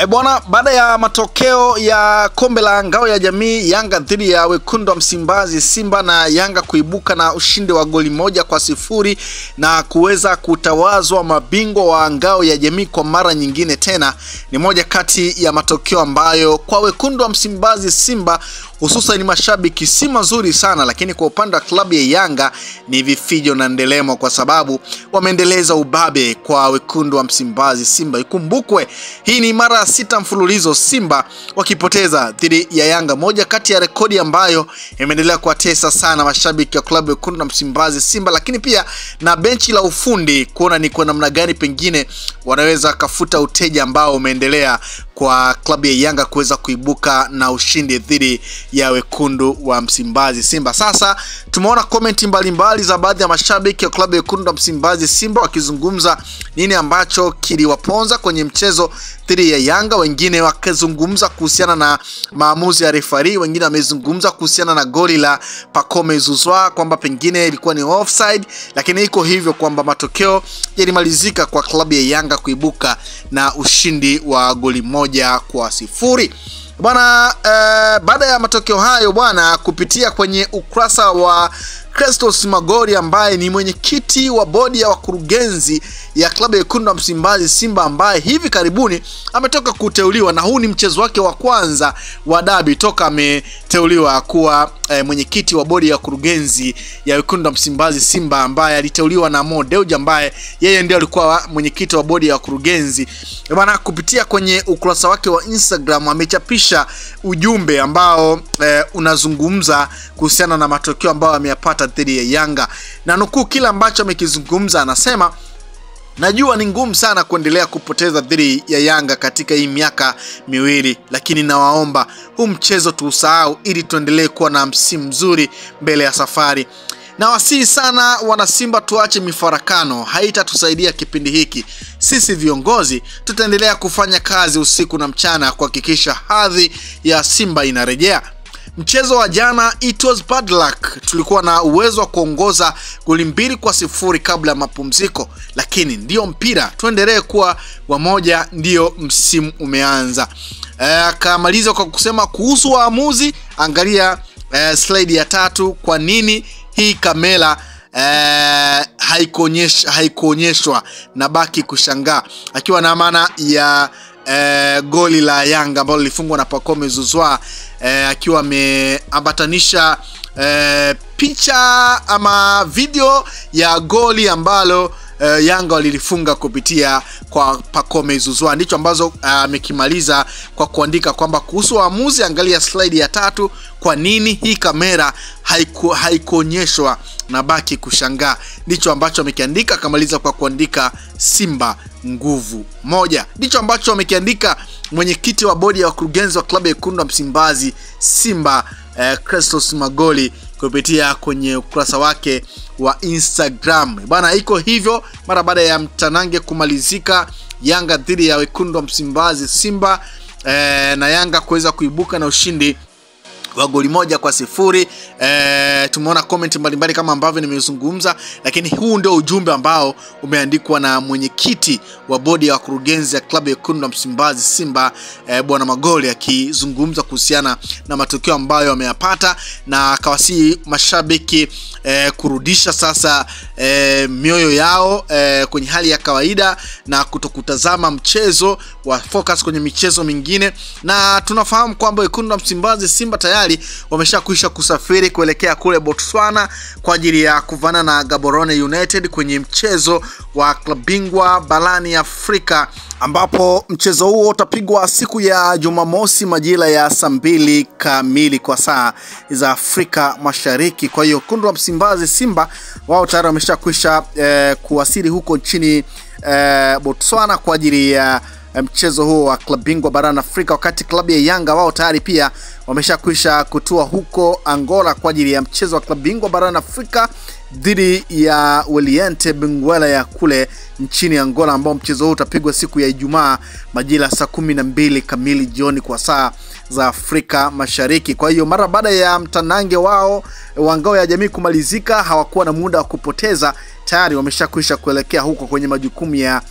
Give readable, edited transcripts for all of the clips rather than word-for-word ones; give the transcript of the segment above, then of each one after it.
Bwana, baada ya matokeo ya kombe la ngao ya jamii, Yanga dhidi ya wekundu wa Msimbazi Simba, na Yanga kuibuka na ushindi wa goli 1-0 na kuweza kutawazwa mabingwa wa ngao ya jamii kwa mara nyingine tena, ni moja kati ya matokeo ambayo kwa wekundu wa Msimbazi Simba hususan mashabiki si mazuri sana, lakini kwa upande wa klabu ya Yanga ni vifijo na ndelemo, kwa sababu wameendeleza ubabe kwa wekundu wa Msimbazi Simba. Ikumbukwe hii ni mara 6 mfululizo Simba wakipoteza dhidi ya Yanga, moja kati ya rekodi ambayo imeendelea kuwatesa sana mashabiki wa klabu ya wekundu wa Msimbazi Simba, lakini pia na benchi la ufundi kuona ni kwa namna gani pengine wanaweza kafuta uteja ambao umeendelea kwa klabu ya Yanga kuweza kuibuka na ushindi dhidi ya wekundu wa Msimbazi Simba. Sasa tumeona komenti mbalimbali za baadhi ya mashabiki wa klabu ya wekundu wa Msimbazi Simba wakizungumza nini ambacho kiliwaponza kwenye mchezo dhidi ya Yanga. Wengine wakizungumza kuhusiana na maamuzi ya referee, wengine wamezungumza kuhusiana na goli la Pacome Zouzoua kwamba pengine ilikuwa ni offside, lakini iko hivyo kwamba matokeo yalimalizika kwa klabu ya Yanga kuibuka na ushindi wa goli 1-0. Bwana, baada ya matokeo hayo bwana, kupitia kwenye ukurasa wa Crestos Magori ambaye ni mwenyekiti wa bodi ya wakurugenzi ya klabu ya wekundu wa Msimbazi Simba, ambaye hivi karibuni ametoka kuteuliwa, na huu ni mchezo wake wa kwanza wa dabi toka ameteuliwa kuwa mwenyekiti wa bodi ya wakurugenzi ya wekundu wa Msimbazi Simba, ambaye aliteuliwa na Mo Dewji ambaye yeye ndiye alikuwa mwenyekiti wa bodi ya wakurugenzi. Bwana, kupitia kwenye ukurasa wake wa Instagram amechapisha ujumbe ambao unazungumza kuhusiana na matokeo ambayo ameyapata dhidi ya Yanga, na nukuu kila ambacho amekizungumza. Anasema, najua ni ngumu sana kuendelea kupoteza dhidi ya Yanga katika hii miaka miwili, lakini nawaomba huu mchezo tuusahau ili tuendelee kuwa na msimu mzuri mbele ya safari. Na wasihi sana wana Simba, tuache mifarakano, haitatusaidia kipindi hiki. Sisi viongozi tutaendelea kufanya kazi usiku na mchana kuhakikisha hadhi ya Simba inarejea. Mchezo wa jana it was bad luck. Tulikuwa na uwezo wa kuongoza goli 2-0 kabla ya mapumziko, lakini ndio mpira, tuendelee kuwa wamoja, ndio msimu umeanza. Akamaliza kwa kusema kuhusu waamuzi, angalia slide ya 3, kwa nini hii kamera haikuonyeshwa na baki kushangaa, akiwa na maana ya goli la Yanga ambalo lilifungwa na Pacome Zouzoua, akiwa ameambatanisha picha ama video ya goli ambalo Yanga walilifunga kupitia kwa Pacome Zouzoua. Ndicho ambazo amekimaliza kwa kuandika kwamba kuhusu waamuzi, angalia slide ya 3, kwa nini hii kamera haikuonyeshwa na baki kushangaa. Ndicho ambacho amekiandika, akamaliza kwa kuandika Simba nguvu moja. Ndicho ambacho amekiandika mwenyekiti wa bodi ya wakurugenzi wa klabu ya wekundu wa Msimbazi Simba, Crestos Magori, kupitia kwenye ukurasa wake wa Instagram. Bana, iko hivyo mara baada ya mtanange kumalizika, Yanga dhidi ya wekundu wa Msimbazi Simba, na Yanga kuweza kuibuka na ushindi wa goli 1-0. Tumeona comment mbalimbali kama ambavyo nimezungumza, lakini huu ndio ujumbe ambao umeandikwa na mwenyekiti wa bodi ya wakurugenzi ya klabu ya wekundu wa Msimbazi Simba, bwana Magori, akizungumza kuhusiana na matokeo ambayo ameyapata, na akawasihi mashabiki kurudisha sasa mioyo yao kwenye hali ya kawaida na kutokutazama mchezo, wa focus kwenye michezo mingine. Na tunafahamu kwamba wekundu wa Msimbazi Simba tayari wameshakwisha kusafiri kuelekea kule Botswana kwa ajili ya kuvana na Gaborone United kwenye mchezo wa klabu bingwa barani Afrika, ambapo mchezo huo utapigwa siku ya Jumamosi majira ya saa 2 kamili kwa saa za Afrika Mashariki. Kwa hiyo wekundu wa Msimbazi Simba wao tayari wameshakwisha kuwasili huko nchini Botswana kwa ajili ya mchezo huo wa klabu bingwa barani Afrika, wakati klabu ya Yanga wao tayari pia wameshakwisha kutua huko Angola kwa ajili ya mchezo wa klabu bingwa barani Afrika dhidi ya Wiliente Benguela ya kule nchini Angola, ambao mchezo huu utapigwa siku ya Ijumaa majira saa 12 kamili jioni kwa saa za Afrika Mashariki. Kwa hiyo mara baada ya mtanange wao wa ngao ya jamii kumalizika, hawakuwa na muda wa kupoteza, tayari wameshakwisha kuelekea huko kwenye majukumu ya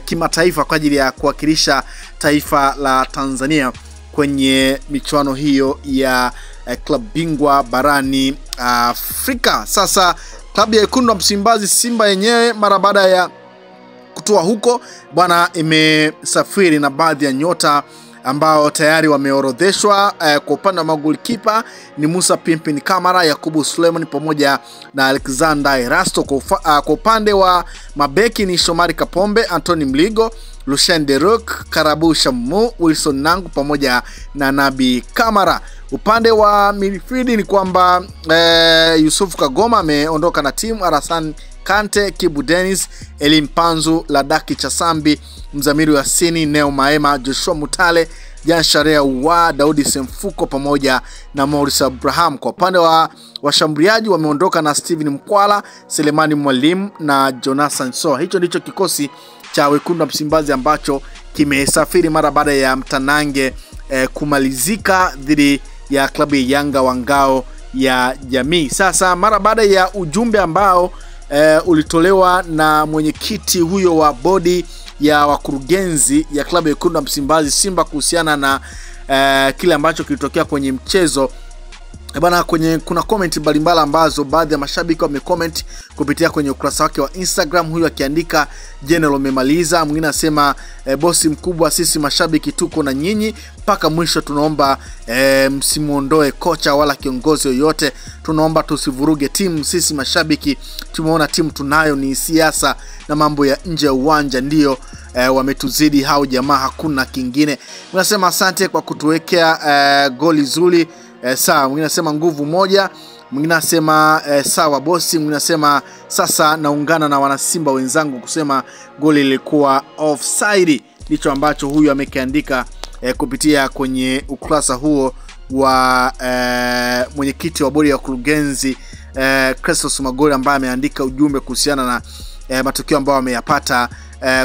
kimataifa kwa ajili ya kuwakilisha taifa la Tanzania kwenye michuano hiyo ya klabu bingwa barani Afrika. Sasa klabu ya Wekundu wa Msimbazi Simba yenyewe mara baada ya kutoa huko bwana, imesafiri na baadhi ya nyota ambao tayari wameorodheshwa. Kwa upande wa magolikipa ni Musa Pimpin Kamara, Yakubu Suleiman pamoja na Alexander Erasto. Kwa upande wa mabeki ni Shomari Kapombe, Anthony Mligo, Lucien Deruk, Karabu Shamu, Wilson Nangu pamoja na Nabi Kamara. Upande wa midfield ni kwamba Yusuf Kagoma ameondoka na timu, Arasan Kante, Kibu Dennis, Elim Panzu, Ladaki Chasambi, Mzamiru Yasini, Neo Maema, Joshua Mutale, Jan Sharea wa Daudi Semfuko pamoja na Morris Abraham. Kwa upande wa washambuliaji wameondoka na Steven Mkwala, Selemani Mwalimu na Jonathan Soa. Hicho ndicho kikosi cha Wekundu wa Msimbazi ambacho kimesafiri mara baada ya mtanange kumalizika dhidi ya klabu ya Yanga wa Ngao ya Jamii. Sasa mara baada ya ujumbe ambao ulitolewa na mwenyekiti huyo wa bodi ya wakurugenzi ya klabu ya Wekundu wa Msimbazi Simba kuhusiana na kile ambacho kilitokea kwenye mchezo bana, kuna comment mbalimbali ambazo baadhi ya mashabiki wamecomment kupitia kwenye ukurasa wake wa Instagram. Huyu akiandika General umemaliza, mwingine anasema bosi mkubwa, sisi mashabiki tuko na nyinyi mpaka mwisho, tunaomba msimuondoe kocha wala kiongozi yoyote, tunaomba tusivuruge timu, sisi mashabiki tumeona timu tunayo ni siasa na mambo ya nje ya uwanja ndio wametuzidi hao jamaa, hakuna kingine. Unasema asante kwa kutuwekea goli zuri. Sawa, mwingine anasema nguvu moja, mwingine anasema sawa bosi, mwingine anasema sasa naungana na wanasimba wenzangu kusema goli lilikuwa offside. Ndicho ambacho huyu amekiandika kupitia kwenye ukurasa huo wa mwenyekiti wa bodi ya wakurugenzi Christos Magori, ambaye ameandika ujumbe kuhusiana na matukio ambayo ameyapata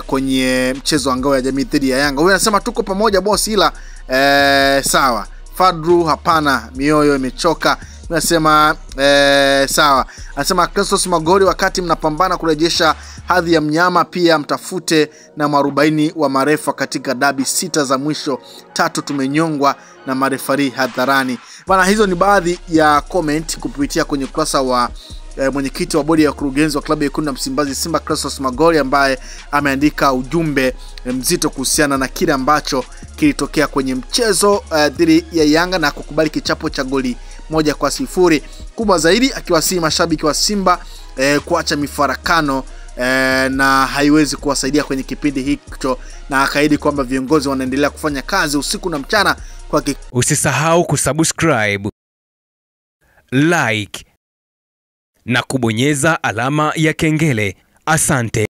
kwenye mchezo wa Ngao ya Jamii dhidi ya Yanga. Huyu anasema tuko pamoja bosi, ila sawa Fadru hapana, mioyo imechoka. Anasema sawa. Anasema Christos Magori, wakati mnapambana kurejesha hadhi ya mnyama, pia mtafute na 40 wa marefa katika dabi 6 za mwisho, 3 tumenyongwa na marefari hadharani. Bana, hizo ni baadhi ya comment kupitia kwenye ukurasa wa mwenyekiti wa bodi ya wakurugenzi wa klabu ya Wekundu wa Msimbazi Simba Christos Magori, ambaye ameandika ujumbe mzito kuhusiana na kile ambacho kilitokea kwenye mchezo dhidi ya Yanga na kukubali kichapo cha goli 1-0. Kubwa zaidi akiwasihi mashabiki wa Simba kuacha mifarakano na haiwezi kuwasaidia kwenye kipindi hicho, na akaahidi kwamba viongozi wanaendelea kufanya kazi usiku na mchana kwa Usisahau kusubscribe, like na kubonyeza alama ya kengele. Asante.